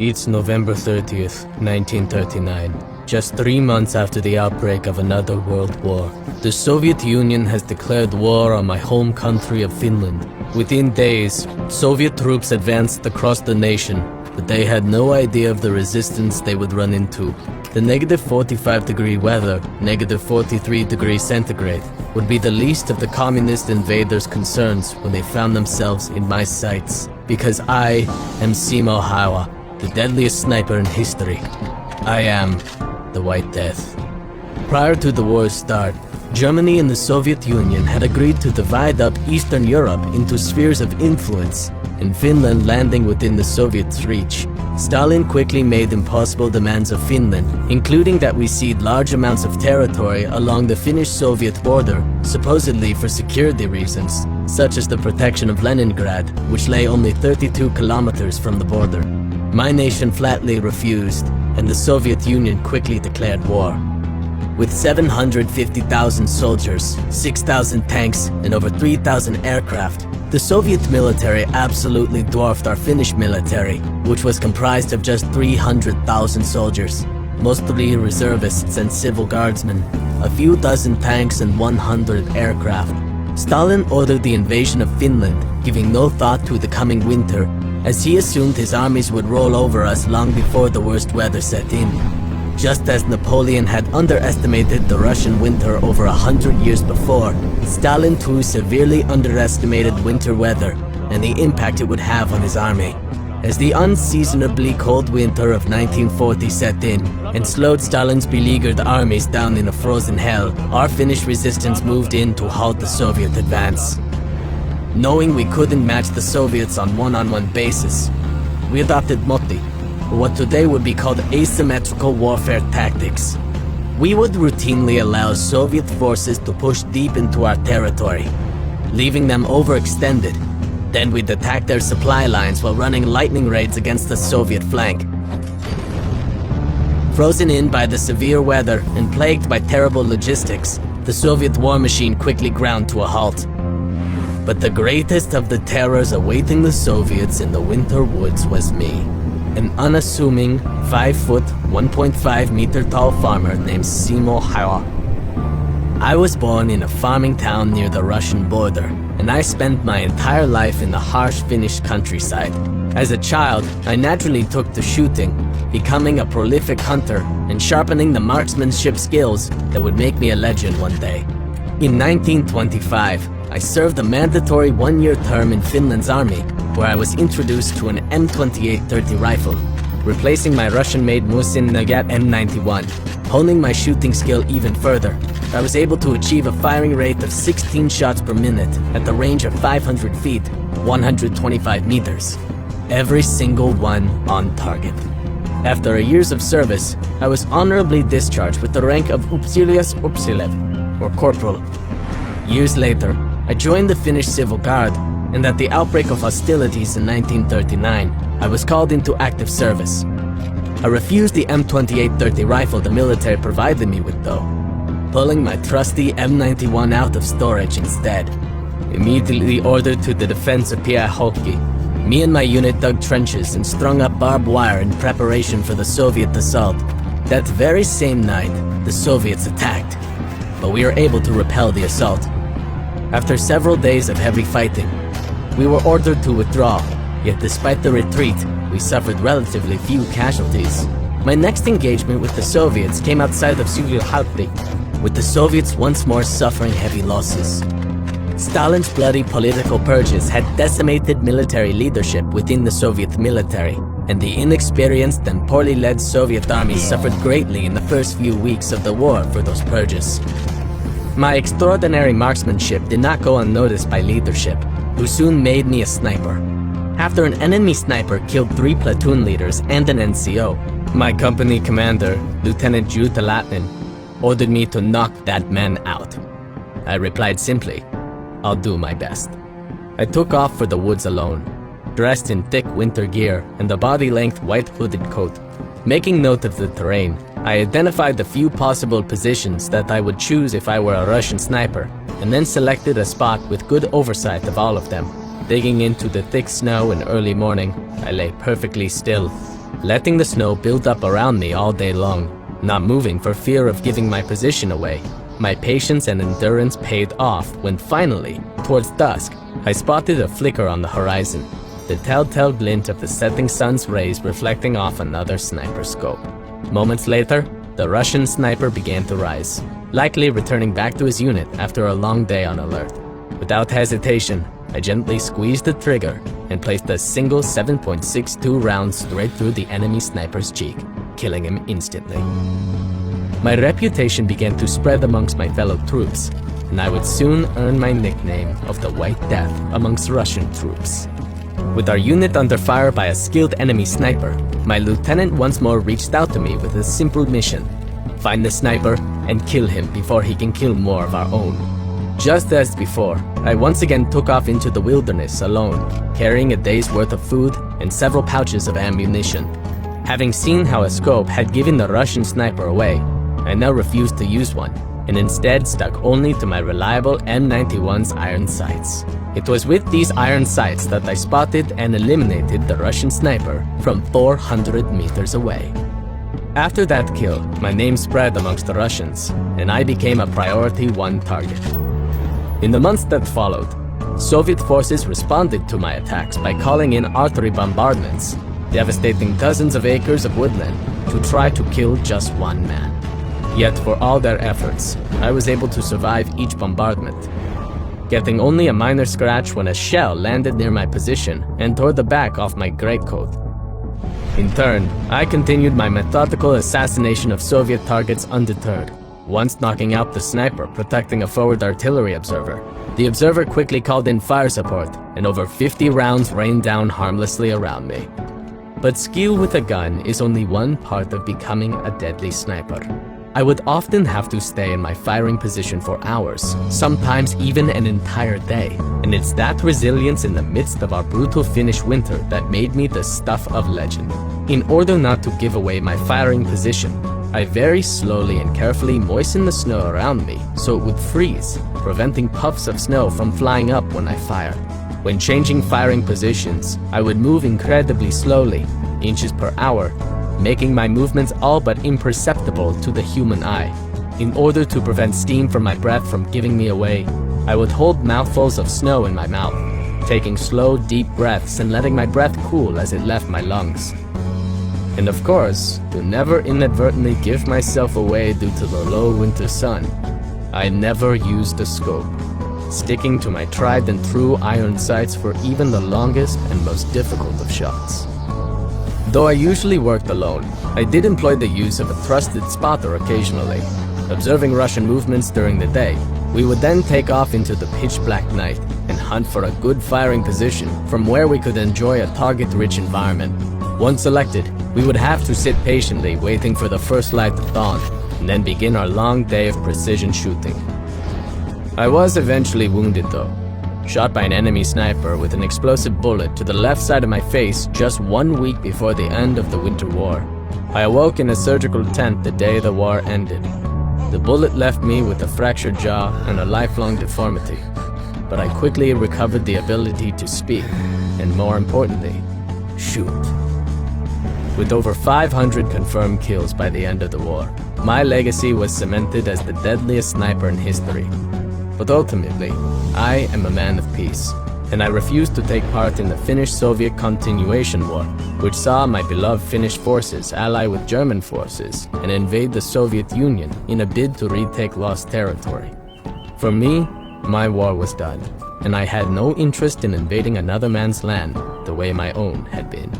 It's November 30th, 1939. Just 3 months after the outbreak of another world war, the Soviet Union has declared war on my home country of Finland. Within days, Soviet troops advanced across the nation, but they had no idea of the resistance they would run into. The negative 45-degree weather, negative 43 degrees centigrade, would be the least of the communist invaders' concerns when they found themselves in my sights. Because I am Simo Häyhä, the deadliest sniper in history. I am the White Death. Prior to the war's start, Germany and the Soviet Union had agreed to divide up Eastern Europe into spheres of influence, and Finland landing within the Soviets' reach. Stalin quickly made impossible demands of Finland, including that we cede large amounts of territory along the Finnish-Soviet border, supposedly for security reasons, such as the protection of Leningrad, which lay only 32 kilometers from the border. My nation flatly refused, and the Soviet Union quickly declared war. With 750,000 soldiers, 6,000 tanks, and over 3,000 aircraft, the Soviet military absolutely dwarfed our Finnish military, which was comprised of just 300,000 soldiers, mostly reservists and civil guardsmen, a few dozen tanks and 100 aircraft. Stalin ordered the invasion of Finland, giving no thought to the coming winter, as he assumed his armies would roll over us long before the worst weather set in. Just as Napoleon had underestimated the Russian winter over 100 years before, Stalin too severely underestimated winter weather and the impact it would have on his army. As the unseasonably cold winter of 1940 set in and slowed Stalin's beleaguered armies down in a frozen hell, our Finnish resistance moved in to halt the Soviet advance. Knowing we couldn't match the Soviets on one-on-one basis, we adopted Motti, what today would be called asymmetrical warfare tactics. We would routinely allow Soviet forces to push deep into our territory, leaving them overextended. Then we'd attack their supply lines while running lightning raids against the Soviet flank. Frozen in by the severe weather and plagued by terrible logistics, the Soviet war machine quickly ground to a halt. But the greatest of the terrors awaiting the Soviets in the winter woods was me. An unassuming 5-foot, 1.5-meter tall farmer named Simo Häyhä. I was born in a farming town near the Russian border, and I spent my entire life in the harsh Finnish countryside. As a child, I naturally took to shooting, becoming a prolific hunter and sharpening the marksmanship skills that would make me a legend one day. In 1925, I served a mandatory one-year term in Finland's army, where I was introduced to an M28-30 rifle, replacing my Russian-made Musin Nagant M91. Honing my shooting skill even further, I was able to achieve a firing rate of 16 shots per minute at the range of 500 feet, 125 meters. Every single one on target. After a years of service, I was honorably discharged with the rank of Upseelias Upseelev, or corporal. Years later, I joined the Finnish Civil Guard, and at the outbreak of hostilities in 1939, I was called into active service. I refused the M28-30 rifle the military provided me with though, pulling my trusty M91 out of storage instead. Immediately ordered to the defense of Pyhäjoki, me and my unit dug trenches and strung up barbed wire in preparation for the Soviet assault. That very same night, the Soviets attacked, but we were able to repel the assault. After several days of heavy fighting, we were ordered to withdraw, yet despite the retreat, we suffered relatively few casualties. My next engagement with the Soviets came outside of Suhilhautti, with the Soviets once more suffering heavy losses. Stalin's bloody political purges had decimated military leadership within the Soviet military, and the inexperienced and poorly led Soviet army suffered greatly in the first few weeks of the war for those purges. My extraordinary marksmanship did not go unnoticed by leadership, who soon made me a sniper. After an enemy sniper killed 3 platoon leaders and an NCO, my company commander, Lieutenant Juta Latnin, ordered me to knock that man out. I replied simply, "I'll do my best." I took off for the woods alone, dressed in thick winter gear and a body-length white hooded coat. Making note of the terrain, I identified the few possible positions that I would choose if I were a Russian sniper, and then selected a spot with good oversight of all of them. Digging into the thick snow in early morning, I lay perfectly still, letting the snow build up around me all day long, not moving for fear of giving my position away. My patience and endurance paid off when finally, towards dusk, I spotted a flicker on the horizon, the telltale glint of the setting sun's rays reflecting off another sniper scope. Moments later, the Russian sniper began to rise, likely returning back to his unit after a long day on alert. Without hesitation, I gently squeezed the trigger and placed a single 7.62 round straight through the enemy sniper's cheek, killing him instantly. My reputation began to spread amongst my fellow troops, and I would soon earn my nickname of the White Death amongst Russian troops. With our unit under fire by a skilled enemy sniper, my lieutenant once more reached out to me with a simple mission: find the sniper and kill him before he can kill more of our own. Just as before, I once again took off into the wilderness alone, carrying a day's worth of food and several pouches of ammunition. Having seen how a scope had given the Russian sniper away, I now refused to use one, and instead stuck only to my reliable M91's iron sights. It was with these iron sights that I spotted and eliminated the Russian sniper from 400 meters away. After that kill, my name spread amongst the Russians, and I became a priority one target. In the months that followed, Soviet forces responded to my attacks by calling in artillery bombardments, devastating dozens of acres of woodland to try to kill just one man. Yet for all their efforts, I was able to survive each bombardment, getting only a minor scratch when a shell landed near my position and tore the back off my greatcoat. In turn, I continued my methodical assassination of Soviet targets undeterred, once knocking out the sniper protecting a forward artillery observer. The observer quickly called in fire support, and over 50 rounds rained down harmlessly around me. But skill with a gun is only one part of becoming a deadly sniper. I would often have to stay in my firing position for hours, sometimes even an entire day. And it's that resilience in the midst of our brutal Finnish winter that made me the stuff of legend. In order not to give away my firing position, I very slowly and carefully moistened the snow around me so it would freeze, preventing puffs of snow from flying up when I fired. When changing firing positions, I would move incredibly slowly, inches per hour, making my movements all but imperceptible to the human eye. In order to prevent steam from my breath from giving me away, I would hold mouthfuls of snow in my mouth, taking slow, deep breaths and letting my breath cool as it left my lungs. And of course, to never inadvertently give myself away due to the low winter sun, I never used a scope, sticking to my tried and true iron sights for even the longest and most difficult of shots. Though I usually worked alone, I did employ the use of a trusted spotter occasionally. Observing Russian movements during the day, we would then take off into the pitch-black night and hunt for a good firing position from where we could enjoy a target-rich environment. Once selected, we would have to sit patiently waiting for the first light of dawn, and then begin our long day of precision shooting. I was eventually wounded though, shot by an enemy sniper with an explosive bullet to the left side of my face just 1 week before the end of the Winter War. I awoke in a surgical tent the day the war ended. The bullet left me with a fractured jaw and a lifelong deformity, but I quickly recovered the ability to speak, and more importantly, shoot. With over 500 confirmed kills by the end of the war, my legacy was cemented as the deadliest sniper in history. But ultimately, I am a man of peace, and I refused to take part in the Finnish-Soviet Continuation War, which saw my beloved Finnish forces ally with German forces and invade the Soviet Union in a bid to retake lost territory. For me, my war was done, and I had no interest in invading another man's land the way my own had been.